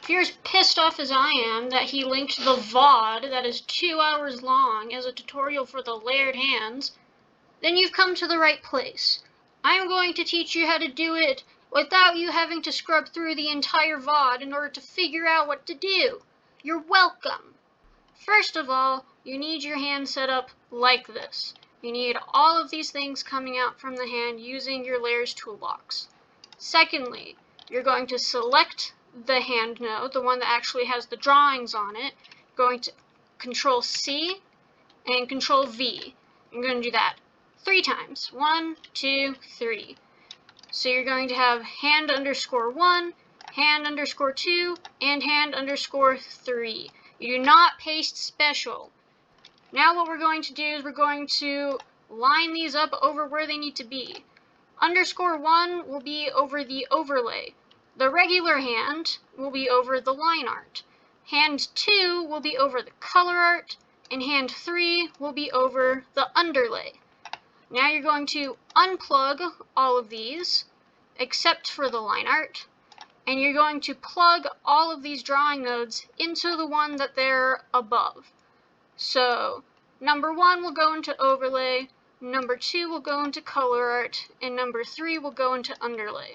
If you're as pissed off as I am that he linked the VOD that is 2 hours long as a tutorial for the layered hands, then you've come to the right place. I'm going to teach you how to do it without you having to scrub through the entire VOD in order to figure out what to do. You're welcome. First of all, you need your hand set up like this. You need all of these things coming out from the hand using your layers toolbox. Secondly, you're going to select the hand node, the one that actually has the drawings on it. You're going to Control C and Control V. You're going to do that 3 times. 1, 2, 3. So you're going to have hand underscore 1, hand underscore 2, and hand underscore 3. You do not paste special. Now what we're going to do is we're going to line these up over where they need to be. Underscore 1 will be over the overlay. The regular hand will be over the line art. Hand 2 will be over the color art, and hand 3 will be over the underlay. Now you're going to unplug all of these, except for the line art, and you're going to plug all of these drawing nodes into the one that they're above. So, number 1 will go into overlay, number 2 will go into color art, and number 3 will go into underlay.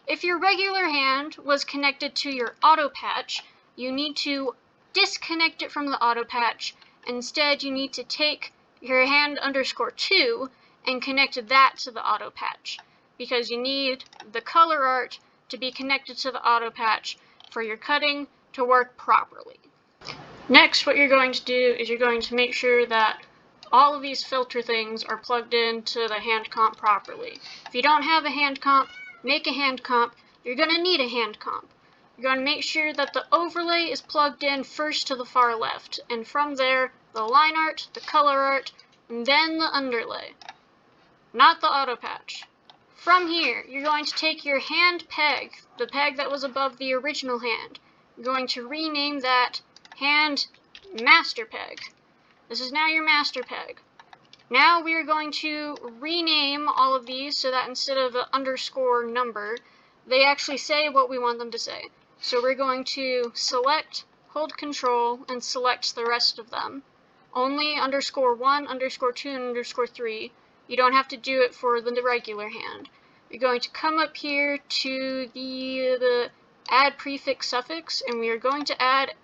If your regular hand was connected to your auto patch, you need to disconnect it from the auto patch. Instead, you need to take your hand underscore 2 and connect that to the auto patch, because you need the color art to be connected to the auto patch for your cutting to work properly. Next, what you're going to do is you're going to make sure that all of these filter things are plugged into the hand comp properly. If you don't have a hand comp, make a hand comp. You're going to need a hand comp. You're going to make sure that the overlay is plugged in first to the far left, and from there, the line art, the color art, and then the underlay, not the auto patch. From here, you're going to take your hand peg, the peg that was above the original hand. You're going to rename that hand master peg. This is now your master peg. Now we are going to rename all of these so that instead of the underscore number, they actually say what we want them to say. So we're going to select, hold control, and select the rest of them. Only underscore 1, underscore 2, and underscore 3. You don't have to do it for the regular hand. You're going to come up here to the add prefix suffix, and we are going to add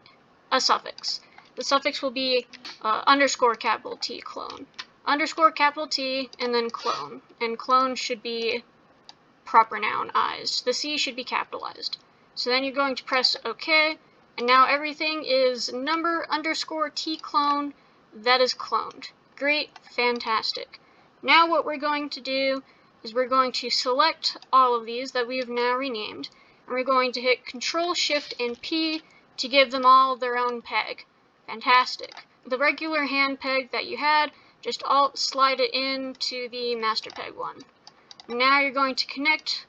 a suffix. The suffix will be underscore capital T clone. Underscore capital T and then clone. And clone should be proper nounized. The C should be capitalized. So then you're going to press OK, and now everything is number underscore T clone that is cloned. Great, fantastic. Now what we're going to do is we're going to select all of these that we have now renamed, and we're going to hit Control Shift and P to give them all their own peg. Fantastic. The regular hand peg that you had, just alt slide it into the master peg one. Now you're going to connect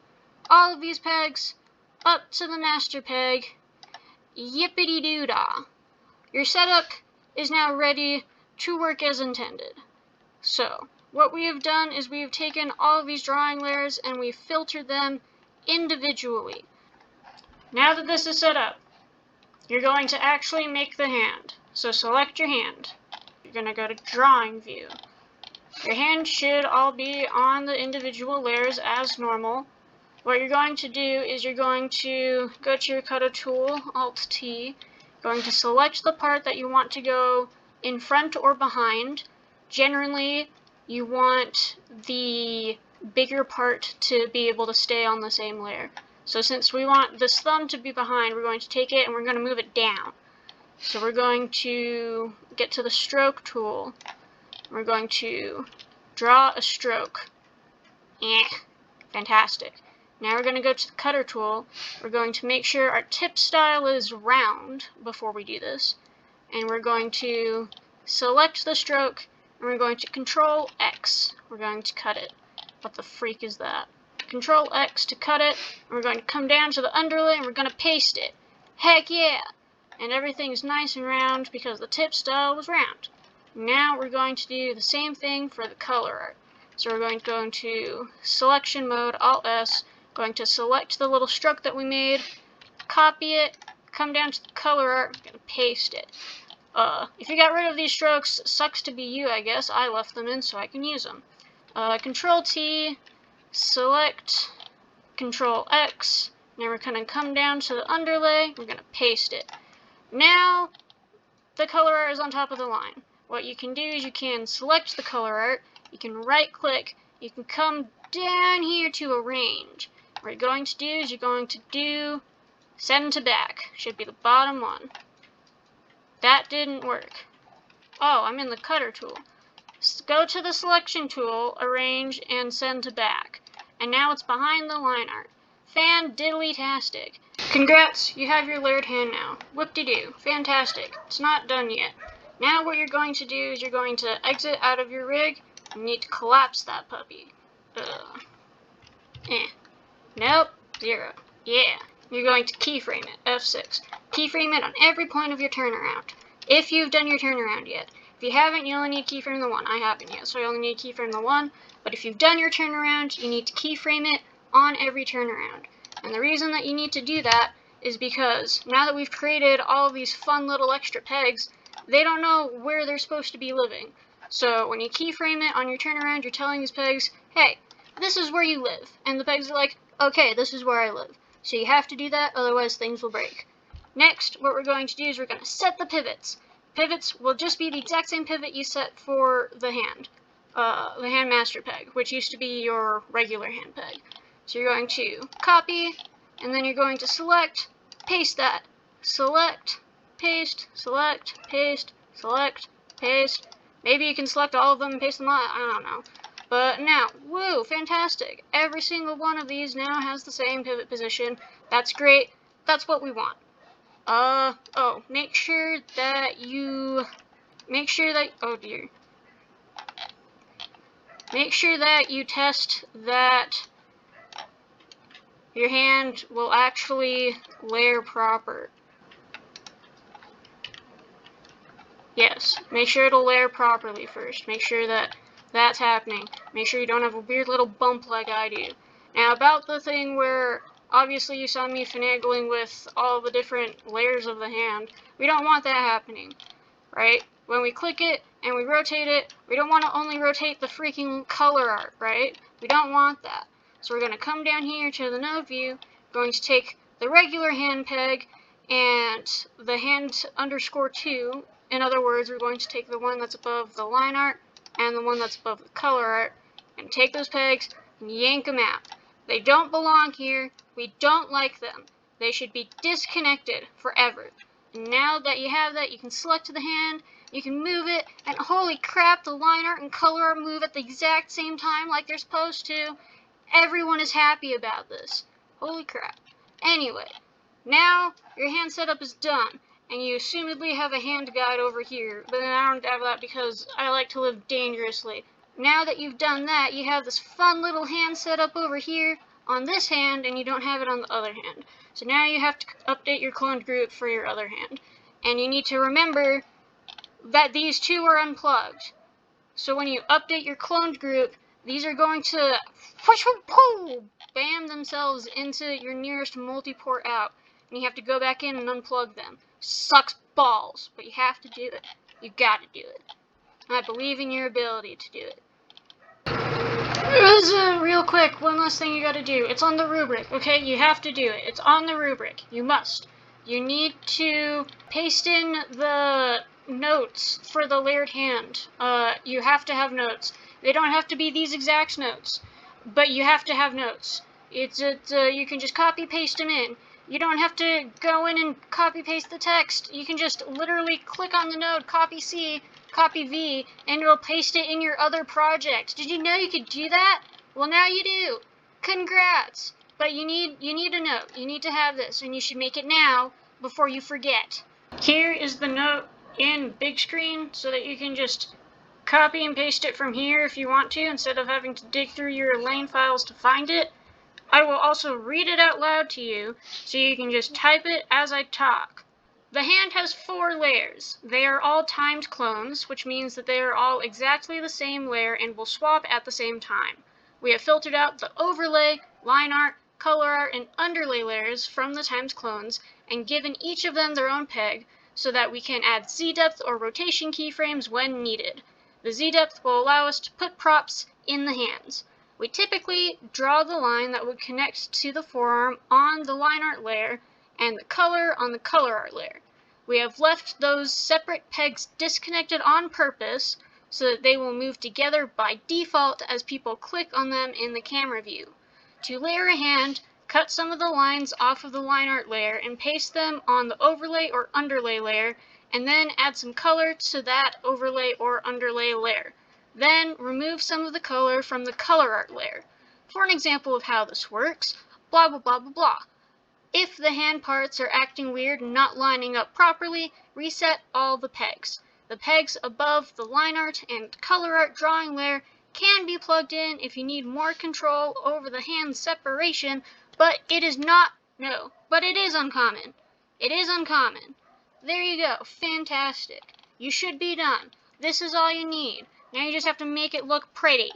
all of these pegs up to the master peg. Yippity doo dah. Your setup is now ready to work as intended. So, what we have done is we have taken all of these drawing layers and we've filtered them individually. Now that this is set up, you're going to actually make the hand. So select your hand. You're going to go to Drawing View. Your hand should all be on the individual layers as normal. What you're going to do is you're going to go to your cutter tool, Alt-T, going to select the part that you want to go in front or behind. Generally, you want the bigger part to be able to stay on the same layer. So since we want this thumb to be behind, we're going to take it and we're going to move it down. So we're going to get to the stroke tool. We're going to draw a stroke. Fantastic. Now we're going to go to the cutter tool. We're going to make sure our tip style is round before we do this. And we're going to select the stroke and we're going to Control X. We're going to cut it. What the freak is that? Control X to cut it, and we're going to come down to the underlay and we're going to paste it. Heck yeah! And everything's nice and round because the tip style was round. Now we're going to do the same thing for the color art. So we're going to go into selection mode, Alt S, going to select the little stroke that we made, copy it, come down to the color art, I'm gonna paste it. If you got rid of these strokes, sucks to be you, I guess. I left them in so I can use them. Control T, select, Control X, now we're gonna come down to the underlay, we're gonna paste it. Now, the color art is on top of the line. What you can do is you can select the color art, you can right click, you can come down here to arrange. What you're going to do is you're going to do send to back, should be the bottom one. That didn't work. Oh, I'm in the cutter tool. Go to the selection tool, arrange, and send to back. And now it's behind the line art. Fan-diddly-tastic. Congrats, you have your layered hand now. Whoop-de-doo. Fantastic. It's not done yet. Now what you're going to do is you're going to exit out of your rig. You need to collapse that puppy. Nope. 0. Yeah. You're going to keyframe it. F6. Keyframe it on every point of your turnaround. If you've done your turnaround yet. If you haven't, you only need to keyframe the 1. I haven't yet, so I only need to keyframe the 1. But if you've done your turnaround, you need to keyframe it on every turnaround. And the reason that you need to do that is because now that we've created all of these fun little extra pegs, they don't know where they're supposed to be living. So when you keyframe it on your turnaround, you're telling these pegs, hey, this is where you live. And the pegs are like, okay, this is where I live. So you have to do that, otherwise things will break. Next, what we're going to do is we're going to set the pivots. Pivots will just be the exact same pivot you set for the hand master peg, which used to be your regular hand peg. So you're going to copy, and then you're going to select, paste that. Select, paste, select, paste, select, paste. Maybe you can select all of them and paste them all, I don't know. But now, woo, fantastic. Every single one of these now has the same pivot position. That's great. That's what we want. Make sure that, oh dear. Make sure that you test that your hand will actually layer proper. Yes, make sure it'll layer properly first. Make sure that that's happening. Make sure you don't have a weird little bump like I do. Now, about the thing where obviously you saw me finagling with all the different layers of the hand, we don't want that happening, right? When we click it and we rotate it, we don't want to only rotate the freaking color art, right? We don't want that. So we're going to come down here to the node view, going to take the regular hand peg and the hand underscore 2. In other words, we're going to take the one that's above the line art and the one that's above the color art, and take those pegs and yank them out. They don't belong here. We don't like them. They should be disconnected forever. And now that you have that, you can select the hand, you can move it, and holy crap, the line art and color art move at the exact same time like they're supposed to. Everyone is happy about this. Holy crap. Anyway, now your hand setup is done, and you assumedly have a hand guide over here, but then I don't have that because I like to live dangerously. Now that you've done that, you have this fun little hand setup over here on this hand, and you don't have it on the other hand. So now you have to update your cloned group for your other hand. And you need to remember that these two are unplugged. So when you update your cloned group, these are going to bam themselves into your nearest multi-port out. And you have to go back in and unplug them. Sucks balls, but you have to do it. You gotta do it. I believe in your ability to do it. Real quick, one last thing you gotta do. It's on the rubric, okay? You have to do it. It's on the rubric. You must. You need to paste in the notes for the layered hand. You have to have notes. They don't have to be these exact notes, but you have to have notes. You can just copy paste them in. You don't have to go in and copy paste the text. You can just literally click on the node, copy C, copy V, and it'll paste it in your other project. Did you know you could do that? Well, now you do. Congrats. But you need a note. You need to have this, and you should make it now before you forget. Here is the note in big screen so that you can just copy and paste it from here if you want to, instead of having to dig through your lane files to find it. I will also read it out loud to you, so you can just type it as I talk. The hand has 4 layers. They are all timed clones, which means that they are all exactly the same layer and will swap at the same time. We have filtered out the overlay, line art, color art, and underlay layers from the timed clones, and given each of them their own peg so that we can add Z-depth or rotation keyframes when needed. The Z-depth will allow us to put props in the hands. We typically draw the line that would connect to the forearm on the line art layer and the color on the color art layer. We have left those separate pegs disconnected on purpose so that they will move together by default as people click on them in the camera view. To layer a hand, cut some of the lines off of the line art layer and paste them on the overlay or underlay layer, and then add some color to that overlay or underlay layer. Then remove some of the color from the color art layer. For an example of how this works, blah blah blah blah blah. If the hand parts are acting weird and not lining up properly, reset all the pegs. The pegs above the line art and color art drawing layer can be plugged in if you need more control over the hand separation, but it is uncommon. It is uncommon. There you go. Fantastic. You should be done. This is all you need. Now you just have to make it look pretty.